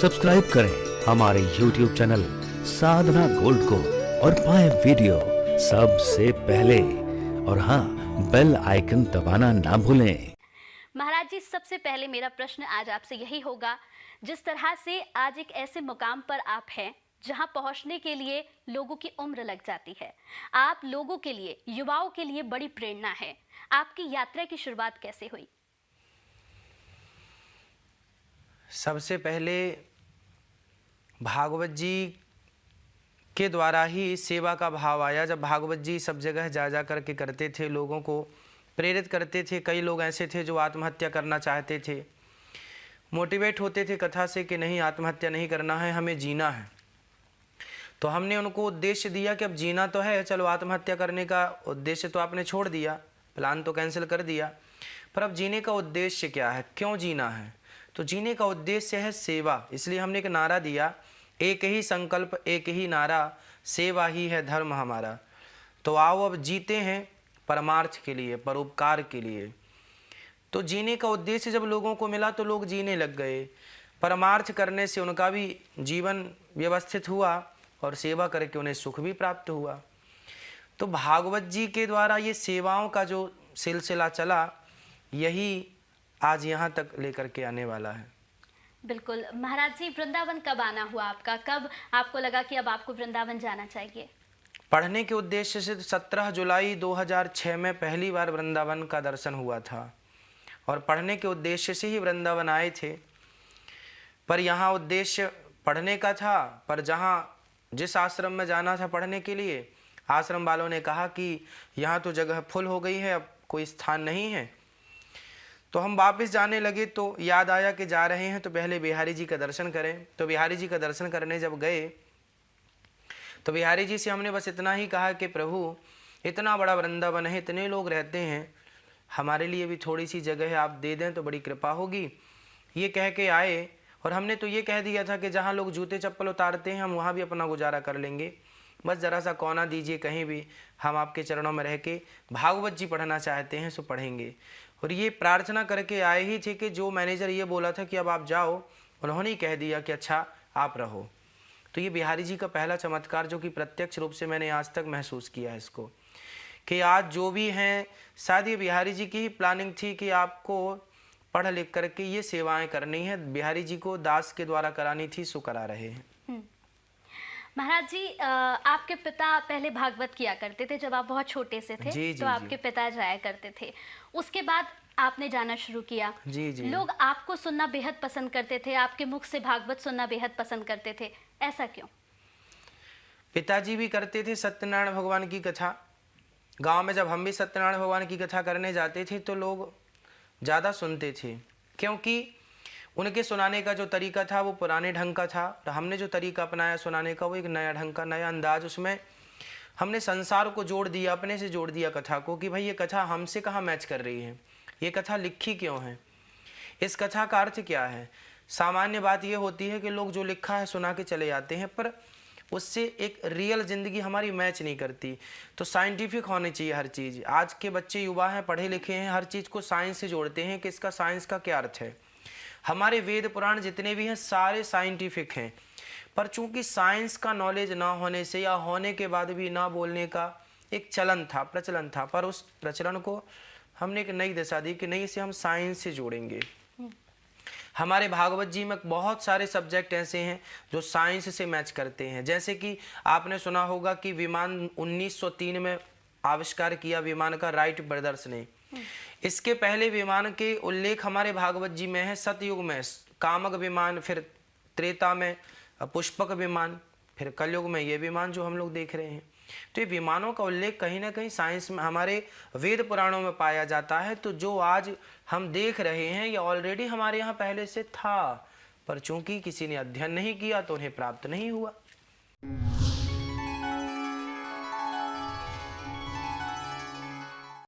Subscribe करें हमारे YouTube channel साधना gold को और पाएं वीडियो सबसे पहले। और हाँ, बेल आइकन दबाना ना भूलें। महाराज जी, सबसे पहले मेरा प्रश्न आज आपसे यही होगा, जिस तरह से आज एक ऐसे मुकाम पर आप हैं जहां पहुंचने के लिए लोगों की उम्र लग जाती है, आप लोगों के लिए, युवाओं के लिए बड़ी प्रेरणा है। आपकी यात्रा की शुरुआत कैसे हुई? सबसे पहले भागवत जी के द्वारा ही सेवा का भाव आया। जब भागवत जी सब जगह जा जा करके करते थे, लोगों को प्रेरित करते थे। कई लोग ऐसे थे जो आत्महत्या करना चाहते थे, मोटिवेट होते थे कथा से कि नहीं, आत्महत्या नहीं करना है, हमें जीना है। तो हमने उनको उद्देश्य दिया कि अब जीना तो है, चलो आत्महत्या करने का उद्देश्य तो आपने छोड़ दिया, प्लान तो कैंसिल कर दिया, पर अब जीने का उद्देश्य क्या है, क्यों जीना है? तो जीने का उद्देश्य है सेवा। इसलिए हमने एक नारा दिया, एक ही संकल्प एक ही नारा, सेवा ही है धर्म हमारा। तो आओ अब जीते हैं परमार्थ के लिए, परोपकार के लिए। तो जीने का उद्देश्य जब लोगों को मिला तो लोग जीने लग गए। परमार्थ करने से उनका भी जीवन व्यवस्थित हुआ और सेवा करके उन्हें सुख भी प्राप्त हुआ। तो भागवत जी के द्वारा ये सेवाओं का जो सिलसिला चला, यही आज यहाँ तक लेकर के आने वाला है। बिल्कुल। महाराज जी, वृंदावन कब आना हुआ आपका? कब आपको लगा कि अब आपको वृंदावन जाना चाहिए? पढ़ने के उद्देश्य से 17 जुलाई 2006 में पहली बार वृंदावन का दर्शन हुआ था और पढ़ने के उद्देश्य से ही वृंदावन आए थे। पर यहाँ उद्देश्य पढ़ने का था, पर जिस आश्रम में जाना था पढ़ने के लिए, आश्रम वालों ने कहा कि यहाँ तो जगह फुल हो गई है, अब कोई स्थान नहीं है। तो हम वापस जाने लगे तो याद आया कि जा रहे हैं तो पहले बिहारी जी का दर्शन करें। तो बिहारी जी का दर्शन करने जब गए तो बिहारी जी से हमने बस इतना ही कहा कि प्रभु, इतना बड़ा वृंदावन है, इतने लोग रहते हैं, हमारे लिए भी थोड़ी सी जगह आप दे दें तो बड़ी कृपा होगी। ये कह के आए और हमने तो ये कह दिया था कि जहाँ लोग जूते चप्पल उतारते हैं हम वहाँ भी अपना गुजारा कर लेंगे, बस ज़रा सा कोना दीजिए, कहीं भी हम आपके चरणों में रह के भागवत जी पढ़ना चाहते हैं सो पढ़ेंगे। और ये प्रार्थना करके आए ही थे कि जो मैनेजर ये बोला था कि अब आप जाओ, उन्होंने ही कह दिया कि अच्छा आप रहो। तो ये बिहारी जी का पहला चमत्कार जो कि प्रत्यक्ष रूप से मैंने आज तक महसूस किया है इसको, कि आज जो भी हैं शायद ये बिहारी जी की ही प्लानिंग थी कि आपको पढ़ लिख करके ये सेवाएं करनी है, बिहारी जी को दास के द्वारा करानी थी, सो करा रहे हैं। महाराज जी, आपके पिता पहले भागवत किया करते थे जब आप बहुत छोटे से थे। जी, जी, तो आपके पिता जाया करते थे, उसके बाद आपने जाना शुरू किया। जी जी। लोग आपको सुनना बेहद पसंद करते थे, आपके मुख से भागवत सुनना बेहद पसंद करते थे, ऐसा क्यों? पिताजी भी करते थे सत्यनारायण भगवान की कथा। गांव में जब हम भी सत्यनारायण भगवान की कथा करने जाते थे तो लोग ज़्यादा सुनते थे, क्योंकि उनके सुनाने का जो तरीका था वो पुराने ढंग का था। और हमने जो तरीका अपनाया सुनाने का वो एक नया ढंग का, नया अंदाज। उसमें हमने संसार को जोड़ दिया, अपने से जोड़ दिया कथा को, कि भाई ये कथा हमसे कहाँ मैच कर रही है, ये कथा लिखी क्यों है, इस कथा का अर्थ क्या है। सामान्य बात ये होती है कि लोग जो लिखा है सुना के चले जाते हैं, पर उससे एक रियल ज़िंदगी हमारी मैच नहीं करती। तो साइंटिफिक होनी चाहिए हर चीज़। आज के बच्चे युवा हैं, पढ़े लिखे हैं, हर चीज़ को साइंस से जोड़ते हैं कि इसका साइंस का क्या अर्थ है। हमारे वेद पुराण जितने भी हैं सारे साइंटिफिक हैं, पर चूंकि साइंस का नॉलेज ना होने से या होने के बाद भी ना बोलने का एक चलन था, प्रचलन था, पर उस प्रचलन को हमने एक नई दिशा दी कि नहीं, इसे हम साइंस से जोड़ेंगे। हमारे भागवत जी में बहुत सारे सब्जेक्ट ऐसे हैं जो साइंस से मैच करते हैं। जैसे कि आपने सुना होगा कि विमान 1903 में आविष्कार किया विमान का राइट ब्रदर्स ने। इसके पहले विमान के उल्लेख हमारे भागवत जी में है। सतयुग में कामक विमान, फिर त्रेता में पुष्पक विमान, फिर कलयुग में ये विमान जो हम लोग देख रहे हैं। तो ये विमानों का उल्लेख कहीं ना कहीं साइंस में, हमारे वेद पुराणों में पाया जाता है। तो जो आज हम देख रहे हैं ये ऑलरेडी हमारे यहाँ पहले से था, पर चूंकि किसी ने अध्ययन नहीं किया तो उन्हें प्राप्त नहीं हुआ।